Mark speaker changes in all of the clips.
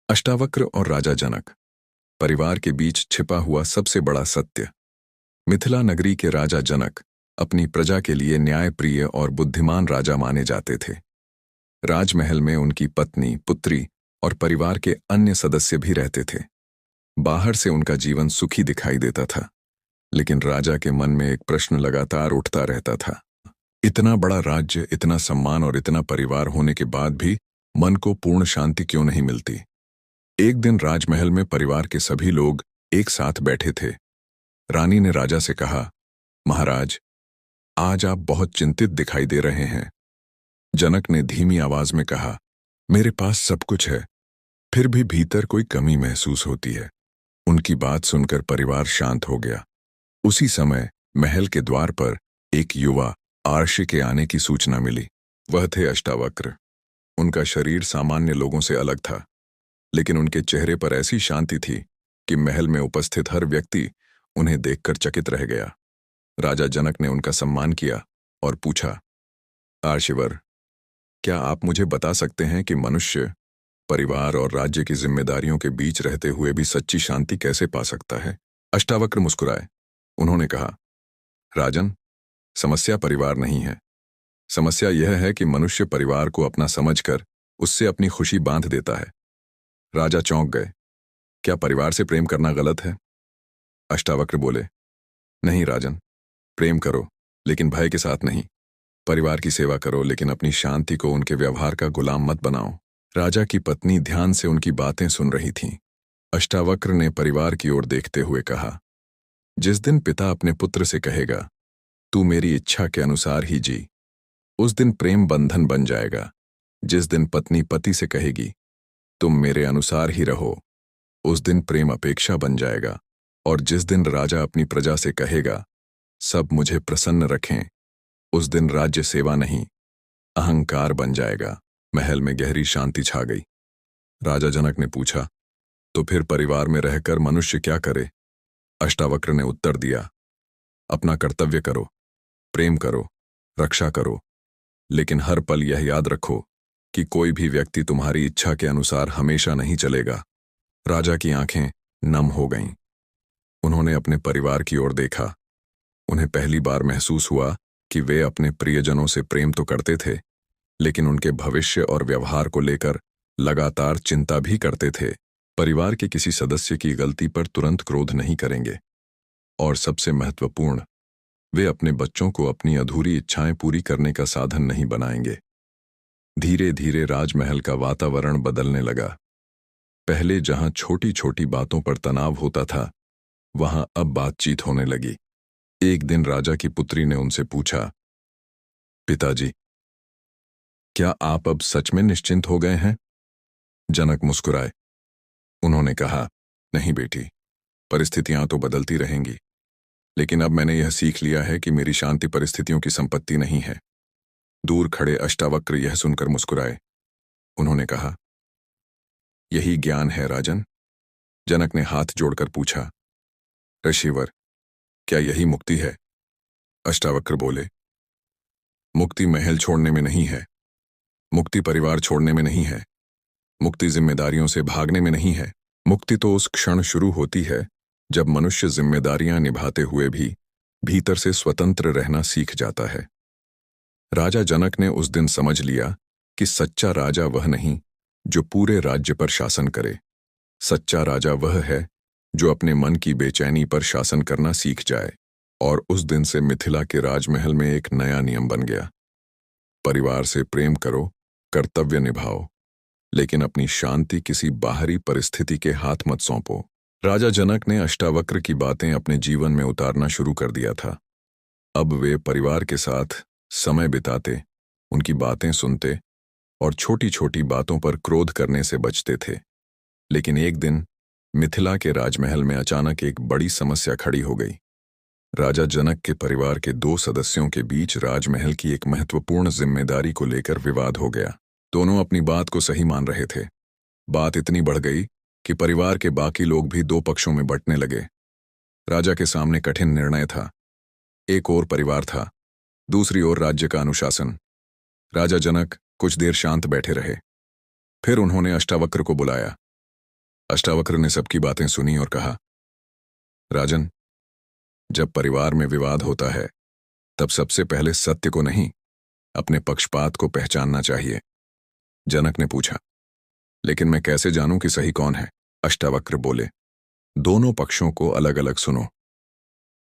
Speaker 1: अष्टावक्र और राजा जनक। परिवार के बीच छिपा हुआ सबसे बड़ा सत्य। मिथिला नगरी के राजा जनक अपनी प्रजा के लिए न्यायप्रिय और बुद्धिमान राजा माने जाते थे। राजमहल में उनकी पत्नी, पुत्री और परिवार के अन्य सदस्य भी रहते थे। बाहर से उनका जीवन सुखी दिखाई देता था, लेकिन राजा के मन में एक प्रश्न लगातार उठता रहता था। इतना बड़ा राज्य, इतना सम्मान और इतना परिवार होने के बाद भी मन को पूर्ण शांति क्यों नहीं मिलती। एक दिन राजमहल में परिवार के सभी लोग एक साथ बैठे थे। रानी ने राजा से कहा, महाराज, आज आप बहुत चिंतित दिखाई दे रहे हैं। जनक ने धीमी आवाज में कहा, मेरे पास सब कुछ है, फिर भी भीतर कोई कमी महसूस होती है। उनकी बात सुनकर परिवार शांत हो गया। उसी समय महल के द्वार पर एक युवा आर्षि के आने की सूचना मिली। वह थे अष्टावक्र। उनका शरीर सामान्य लोगों से अलग था, लेकिन उनके चेहरे पर ऐसी शांति थी कि महल में उपस्थित हर व्यक्ति उन्हें देखकर चकित रह गया। राजा जनक ने उनका सम्मान किया और पूछा, आर्षिवर, क्या आप मुझे बता सकते हैं कि मनुष्य परिवार और राज्य की जिम्मेदारियों के बीच रहते हुए भी सच्ची शांति कैसे पा सकता है? अष्टावक्र मुस्कुराए। उन्होंने कहा, राजन, समस्या परिवार नहीं है। समस्या यह है कि मनुष्य परिवार को अपना समझकर उससे अपनी खुशी बांध देता है। राजा चौंक गए। क्या परिवार से प्रेम करना गलत है? अष्टावक्र बोले, नहीं राजन, प्रेम करो लेकिन भय के साथ नहीं। परिवार की सेवा करो लेकिन अपनी शांति को उनके व्यवहार का गुलाम मत बनाओ। राजा की पत्नी ध्यान से उनकी बातें सुन रही थीं। अष्टावक्र ने परिवार की ओर देखते हुए कहा, जिस दिन पिता अपने पुत्र से कहेगा, तू मेरी इच्छा के अनुसार ही जी, उस दिन प्रेम बंधन बन जाएगा। जिस दिन पत्नी पति से कहेगी, तुम मेरे अनुसार ही रहो, उस दिन प्रेम अपेक्षा बन जाएगा। और जिस दिन राजा अपनी प्रजा से कहेगा, सब मुझे प्रसन्न रखें, उस दिन राज्य सेवा नहीं, अहंकार बन जाएगा। महल में गहरी शांति छा गई। राजा जनक ने पूछा, तो फिर परिवार में रहकर मनुष्य क्या करे? अष्टावक्र ने उत्तर दिया, अपना कर्तव्य करो, प्रेम करो, रक्षा करो, लेकिन हर पल यह याद रखो कि कोई भी व्यक्ति तुम्हारी इच्छा के अनुसार हमेशा नहीं चलेगा। राजा की आंखें नम हो गईं। उन्होंने अपने परिवार की ओर देखा। उन्हें पहली बार महसूस हुआ कि वे अपने प्रियजनों से प्रेम तो करते थे, लेकिन उनके भविष्य और व्यवहार को लेकर लगातार चिंता भी करते थे। परिवार के किसी सदस्य की गलती पर तुरंत क्रोध नहीं करेंगे, और सबसे महत्वपूर्ण, वे अपने बच्चों को अपनी अधूरी इच्छाएं पूरी करने का साधन नहीं बनाएंगे। धीरे धीरे राजमहल का वातावरण बदलने लगा। पहले जहां छोटी छोटी बातों पर तनाव होता था, वहां अब बातचीत होने लगी। एक दिन राजा की पुत्री ने उनसे पूछा, पिताजी, क्या आप अब सच में निश्चिंत हो गए हैं? जनक मुस्कुराए। उन्होंने कहा, नहीं बेटी, परिस्थितियां तो बदलती रहेंगी, लेकिन अब मैंने यह सीख लिया है कि मेरी शांति परिस्थितियों की संपत्ति नहीं है। दूर खड़े अष्टावक्र यह सुनकर मुस्कुराए। उन्होंने कहा, यही ज्ञान है राजन। जनक ने हाथ जोड़कर पूछा, ऋषिवर, क्या यही मुक्ति है? अष्टावक्र बोले, मुक्ति महल छोड़ने में नहीं है, मुक्ति परिवार छोड़ने में नहीं है, मुक्ति जिम्मेदारियों से भागने में नहीं है। मुक्ति तो उस क्षण शुरू होती है जब मनुष्य जिम्मेदारियां निभाते हुए भी भीतर से स्वतंत्र रहना सीख जाता है। राजा जनक ने उस दिन समझ लिया कि सच्चा राजा वह नहीं जो पूरे राज्य पर शासन करे। सच्चा राजा वह है जो अपने मन की बेचैनी पर शासन करना सीख जाए। और उस दिन से मिथिला के राजमहल में एक नया नियम बन गया, परिवार से प्रेम करो, कर्तव्य निभाओ, लेकिन अपनी शांति किसी बाहरी परिस्थिति के हाथ मत सौंपो। राजा जनक ने अष्टावक्र की बातें अपने जीवन में उतारना शुरू कर दिया था। अब वे परिवार के साथ समय बिताते, उनकी बातें सुनते और छोटी छोटी बातों पर क्रोध करने से बचते थे। लेकिन एक दिन मिथिला के राजमहल में अचानक एक बड़ी समस्या खड़ी हो गई। राजा जनक के परिवार के दो सदस्यों के बीच राजमहल की एक महत्वपूर्ण जिम्मेदारी को लेकर विवाद हो गया। दोनों अपनी बात को सही मान रहे थे। बात इतनी बढ़ गई कि परिवार के बाकी लोग भी दो पक्षों में बंटने लगे। राजा के सामने कठिन निर्णय था। एक ओर परिवार था, दूसरी ओर राज्य का अनुशासन। राजा जनक कुछ देर शांत बैठे रहे। फिर उन्होंने अष्टावक्र को बुलाया। अष्टावक्र ने सबकी बातें सुनी और कहा, राजन, जब परिवार में विवाद होता है तब सबसे पहले सत्य को नहीं, अपने पक्षपात को पहचानना चाहिए। जनक ने पूछा, लेकिन मैं कैसे जानूं कि सही कौन है? अष्टावक्र बोले, दोनों पक्षों को अलग अलग सुनो।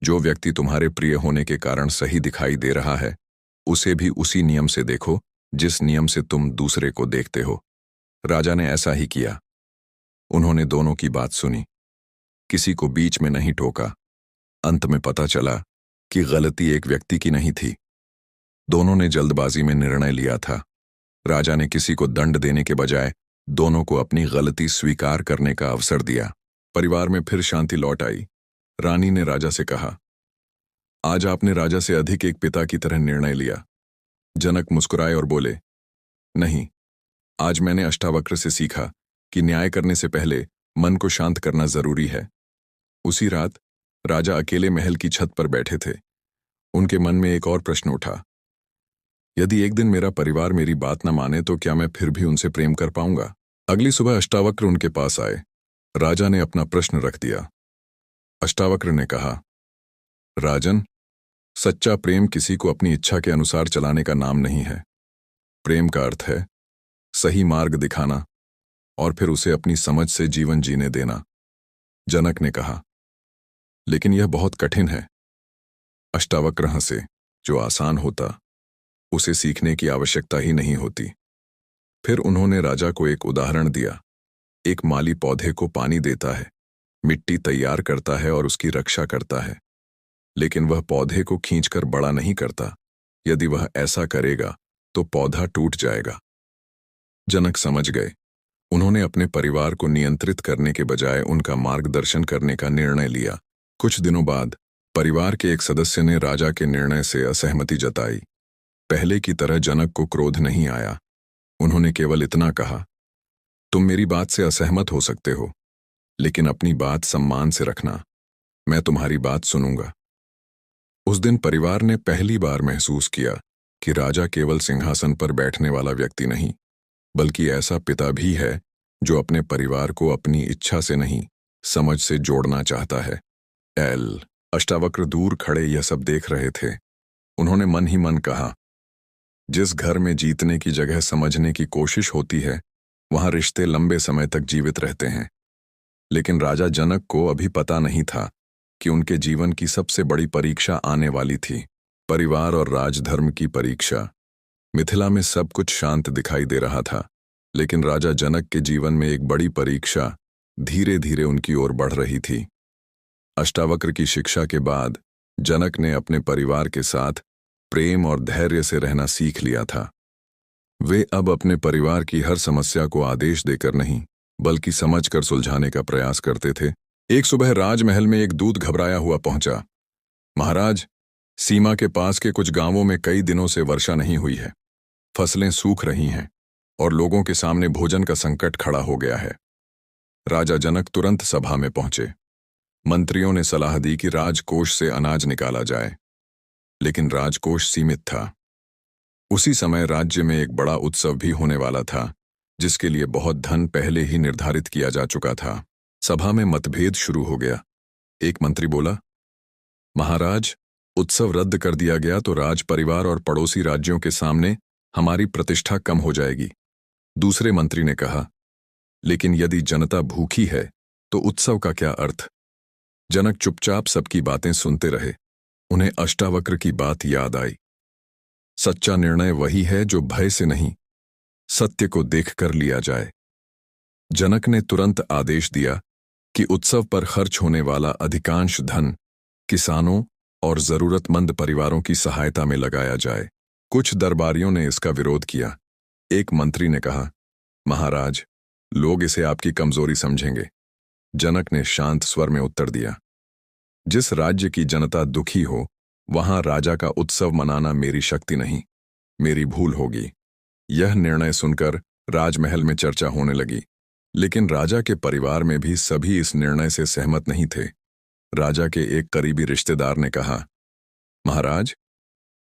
Speaker 1: जो व्यक्ति तुम्हारे प्रिय होने के कारण सही दिखाई दे रहा है, उसे भी उसी नियम से देखो जिस नियम से तुम दूसरे को देखते हो। राजा ने ऐसा ही किया। उन्होंने दोनों की बात सुनी, किसी को बीच में नहीं टोका। अंत में पता चला कि गलती एक व्यक्ति की नहीं थी। दोनों ने जल्दबाजी में निर्णय लिया था। राजा ने किसी को दंड देने के बजाय दोनों को अपनी गलती स्वीकार करने का अवसर दिया। परिवार में फिर शांति लौट आई। रानी ने राजा से कहा, आज आपने राजा से अधिक एक पिता की तरह निर्णय लिया। जनक मुस्कुराए और बोले, नहीं, आज मैंने अष्टावक्र से सीखा कि न्याय करने से पहले मन को शांत करना जरूरी है। उसी रात राजा अकेले महल की छत पर बैठे थे। उनके मन में एक और प्रश्न उठा, यदि एक दिन मेरा परिवार मेरी बात न माने तो क्या मैं फिर भी उनसे प्रेम कर पाऊंगा? अगली सुबह अष्टावक्र उनके पास आए। राजा ने अपना प्रश्न रख दिया। अष्टावक्र ने कहा, राजन, सच्चा प्रेम किसी को अपनी इच्छा के अनुसार चलाने का नाम नहीं है। प्रेम का अर्थ है सही मार्ग दिखाना और फिर उसे अपनी समझ से जीवन जीने देना। जनक ने कहा, लेकिन यह बहुत कठिन है। अष्टावक्र हंसे, जो आसान होता उसे सीखने की आवश्यकता ही नहीं होती। फिर उन्होंने राजा को एक उदाहरण दिया। एक माली पौधे को पानी देता है, मिट्टी तैयार करता है और उसकी रक्षा करता है, लेकिन वह पौधे को खींचकर बड़ा नहीं करता। यदि वह ऐसा करेगा तो पौधा टूट जाएगा। जनक समझ गए। उन्होंने अपने परिवार को नियंत्रित करने के बजाय उनका मार्गदर्शन करने का निर्णय लिया। कुछ दिनों बाद परिवार के एक सदस्य ने राजा के निर्णय से असहमति जताई। पहले की तरह जनक को क्रोध नहीं आया। उन्होंने केवल इतना कहा, तुम मेरी बात से असहमत हो सकते हो, लेकिन अपनी बात सम्मान से रखना। मैं तुम्हारी बात सुनूंगा। उस दिन परिवार ने पहली बार महसूस किया कि राजा केवल सिंहासन पर बैठने वाला व्यक्ति नहीं, बल्कि ऐसा पिता भी है जो अपने परिवार को अपनी इच्छा से नहीं, समझ से जोड़ना चाहता है। अष्टावक्र दूर खड़े यह सब देख रहे थे। उन्होंने मन ही मन कहा, जिस घर में जीतने की जगह समझने की कोशिश होती है, वहां रिश्ते लंबे समय तक जीवित रहते हैं। लेकिन राजा जनक को अभी पता नहीं था कि उनके जीवन की सबसे बड़ी परीक्षा आने वाली थी, परिवार और राजधर्म की परीक्षा। मिथिला में सब कुछ शांत दिखाई दे रहा था, लेकिन राजा जनक के जीवन में एक बड़ी परीक्षा धीरे धीरे उनकी ओर बढ़ रही थी। अष्टावक्र की शिक्षा के बाद जनक ने अपने परिवार के साथ प्रेम और धैर्य से रहना सीख लिया था। वे अब अपने परिवार की हर समस्या को आदेश देकर नहीं, बल्कि समझकर सुलझाने का प्रयास करते थे। एक सुबह राजमहल में एक दूत घबराया हुआ पहुंचा। महाराज, सीमा के पास के कुछ गांवों में कई दिनों से वर्षा नहीं हुई है। फसलें सूख रही हैं और लोगों के सामने भोजन का संकट खड़ा हो गया है। राजा जनक तुरंत सभा में पहुंचे। मंत्रियों ने सलाह दी कि राजकोष से अनाज निकाला जाए, लेकिन राजकोष सीमित था। उसी समय राज्य में एक बड़ा उत्सव भी होने वाला था, जिसके लिए बहुत धन पहले ही निर्धारित किया जा चुका था। सभा में मतभेद शुरू हो गया। एक मंत्री बोला, महाराज, उत्सव रद्द कर दिया गया तो राज परिवार और पड़ोसी राज्यों के सामने हमारी प्रतिष्ठा कम हो जाएगी। दूसरे मंत्री ने कहा, लेकिन यदि जनता भूखी है तो उत्सव का क्या अर्थ? जनक चुपचाप सबकी बातें सुनते रहे। उन्हें अष्टावक्र की बात याद आई। सच्चा निर्णय वही है जो भय से नहीं, सत्य को देखकर लिया जाए। जनक ने तुरंत आदेश दिया कि उत्सव पर खर्च होने वाला अधिकांश धन किसानों और जरूरतमंद परिवारों की सहायता में लगाया जाए। कुछ दरबारियों ने इसका विरोध किया। एक मंत्री ने कहा, महाराज, लोग इसे आपकी कमजोरी समझेंगे। जनक ने शांत स्वर में उत्तर दिया, जिस राज्य की जनता दुखी हो, वहां राजा का उत्सव मनाना मेरी शक्ति नहीं, मेरी भूल होगी। यह निर्णय सुनकर राजमहल में चर्चा होने लगी, लेकिन राजा के परिवार में भी सभी इस निर्णय से सहमत नहीं थे। राजा के एक करीबी रिश्तेदार ने कहा, महाराज,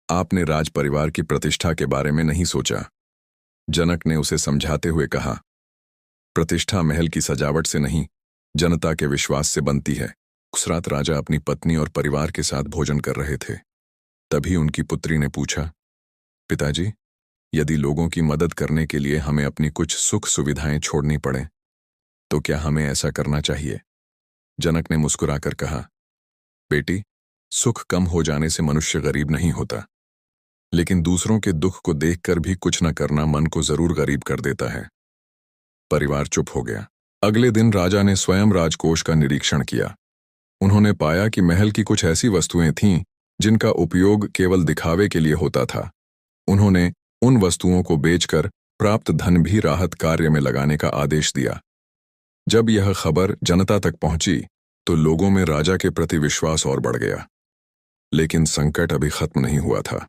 Speaker 1: आपने राज परिवार की प्रतिष्ठा के बारे में नहीं सोचा। जनक ने उसे समझाते हुए कहा, प्रतिष्ठा महल की सजावट से नहीं, जनता के विश्वास से बनती है। उस रात राजा अपनी पत्नी और परिवार के साथ भोजन कर रहे थे। तभी उनकी पुत्री ने पूछा, पिताजी, यदि लोगों की मदद करने के लिए हमें अपनी कुछ सुख सुविधाएं छोड़नी पड़े तो क्या हमें ऐसा करना चाहिए? जनक ने मुस्कुराकर कहा, बेटी, सुख कम हो जाने से मनुष्य गरीब नहीं होता, लेकिन दूसरों के दुख को देखकर भी कुछ न करना मन को जरूर गरीब कर देता है। परिवार चुप हो गया। अगले दिन राजा ने स्वयं राजकोष का निरीक्षण किया। उन्होंने पाया कि महल की कुछ ऐसी वस्तुएं थीं जिनका उपयोग केवल दिखावे के लिए होता था। उन्होंने उन वस्तुओं को बेचकर प्राप्त धन भी राहत कार्य में लगाने का आदेश दिया। जब यह खबर जनता तक पहुंची तो लोगों में राजा के प्रति विश्वास और बढ़ गया। लेकिन संकट अभी खत्म नहीं हुआ था।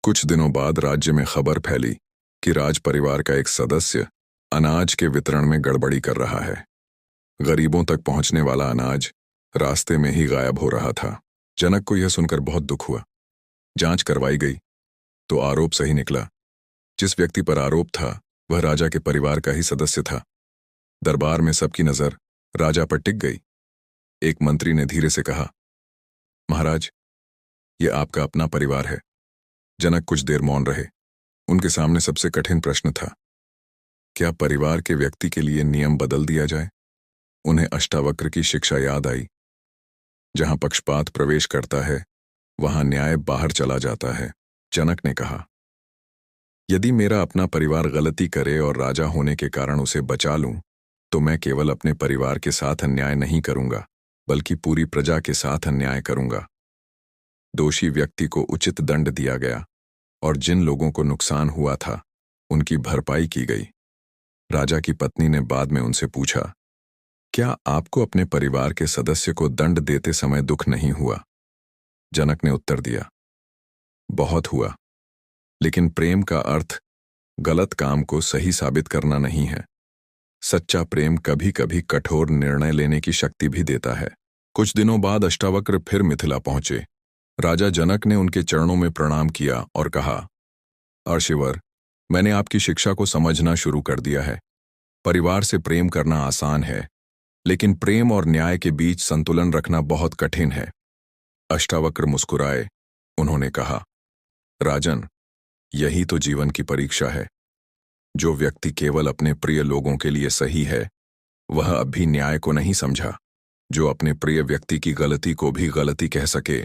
Speaker 1: कुछ दिनों बाद राज्य में खबर फैली कि राज परिवार का एक सदस्य अनाज के वितरण में गड़बड़ी कर रहा है। गरीबों तक पहुंचने वाला अनाज रास्ते में ही गायब हो रहा था। जनक को यह सुनकर बहुत दुख हुआ। जांच करवाई गई तो आरोप सही निकला। जिस व्यक्ति पर आरोप था वह राजा के परिवार का ही सदस्य था। दरबार में सबकी नजर राजा पर टिक गई। एक मंत्री ने धीरे से कहा, महाराज, यह आपका अपना परिवार है। जनक कुछ देर मौन रहे। उनके सामने सबसे कठिन प्रश्न था, क्या परिवार के व्यक्ति के लिए नियम बदल दिया जाए? उन्हें अष्टावक्र की शिक्षा याद आई, जहां पक्षपात प्रवेश करता है वहां न्याय बाहर चला जाता है। जनक ने कहा, यदि मेरा अपना परिवार गलती करे और राजा होने के कारण उसे बचा लूं तो मैं केवल अपने परिवार के साथ अन्याय नहीं करूंगा बल्कि पूरी प्रजा के साथ अन्याय करूंगा। दोषी व्यक्ति को उचित दंड दिया गया और जिन लोगों को नुकसान हुआ था उनकी भरपाई की गई। राजा की पत्नी ने बाद में उनसे पूछा, क्या आपको अपने परिवार के सदस्य को दंड देते समय दुख नहीं हुआ? जनक ने उत्तर दिया, बहुत हुआ, लेकिन प्रेम का अर्थ गलत काम को सही साबित करना नहीं है। सच्चा प्रेम कभी कभी कठोर निर्णय लेने की शक्ति भी देता है। कुछ दिनों बाद अष्टावक्र फिर मिथिला पहुंचे। राजा जनक ने उनके चरणों में प्रणाम किया और कहा, अर्षिवर, मैंने आपकी शिक्षा को समझना शुरू कर दिया है। परिवार से प्रेम करना आसान है, लेकिन प्रेम और न्याय के बीच संतुलन रखना बहुत कठिन है। अष्टावक्र मुस्कुराए। उन्होंने कहा, राजन, यही तो जीवन की परीक्षा है। जो व्यक्ति केवल अपने प्रिय लोगों के लिए सही है वह अभी न्याय को नहीं समझा। जो अपने प्रिय व्यक्ति की गलती को भी गलती कह सके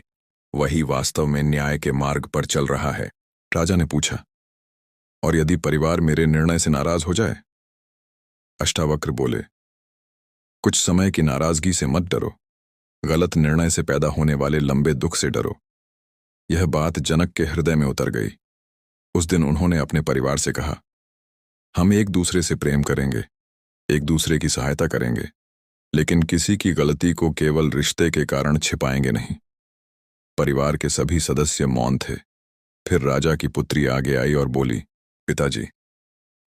Speaker 1: वही वास्तव में न्याय के मार्ग पर चल रहा है। राजा ने पूछा, और यदि परिवार मेरे निर्णय से नाराज हो जाए? अष्टावक्र बोले, कुछ समय की नाराजगी से मत डरो, गलत निर्णय से पैदा होने वाले लंबे दुख से डरो। यह बात जनक के हृदय में उतर गई। उस दिन उन्होंने अपने परिवार से कहा, हम एक दूसरे से प्रेम करेंगे, एक दूसरे की सहायता करेंगे, लेकिन किसी की गलती को केवल रिश्ते के कारण छिपाएंगे नहीं। परिवार के सभी सदस्य मौन थे। फिर राजा की पुत्री आगे आई और बोली, पिताजी,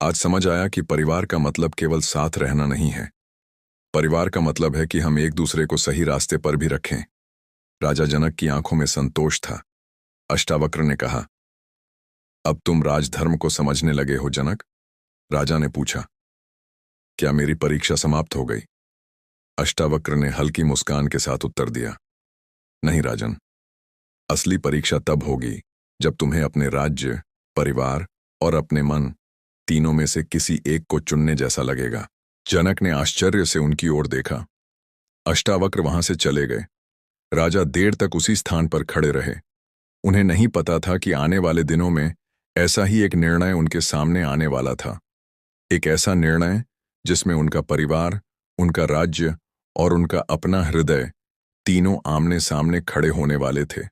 Speaker 1: आज समझ आया कि परिवार का मतलब केवल साथ रहना नहीं है। परिवार का मतलब है कि हम एक दूसरे को सही रास्ते पर भी रखें। राजा जनक की आंखों में संतोष था। अष्टावक्र ने कहा, अब तुम राजधर्म को समझने लगे हो जनक? राजा ने पूछा, क्या मेरी परीक्षा समाप्त हो गई? अष्टावक्र ने हल्की मुस्कान के साथ उत्तर दिया, नहीं राजन, असली परीक्षा तब होगी जब तुम्हें अपने राज्य, परिवार और अपने मन तीनों में से किसी एक को चुनने जैसा लगेगा। जनक ने आश्चर्य से उनकी ओर देखा। अष्टावक्र वहां से चले गए। राजा देर तक उसी स्थान पर खड़े रहे। उन्हें नहीं पता था कि आने वाले दिनों में ऐसा ही एक निर्णय उनके सामने आने वाला था। एक ऐसा निर्णय जिसमें उनका परिवार, उनका राज्य और उनका अपना हृदय तीनों आमने सामने खड़े होने वाले थे।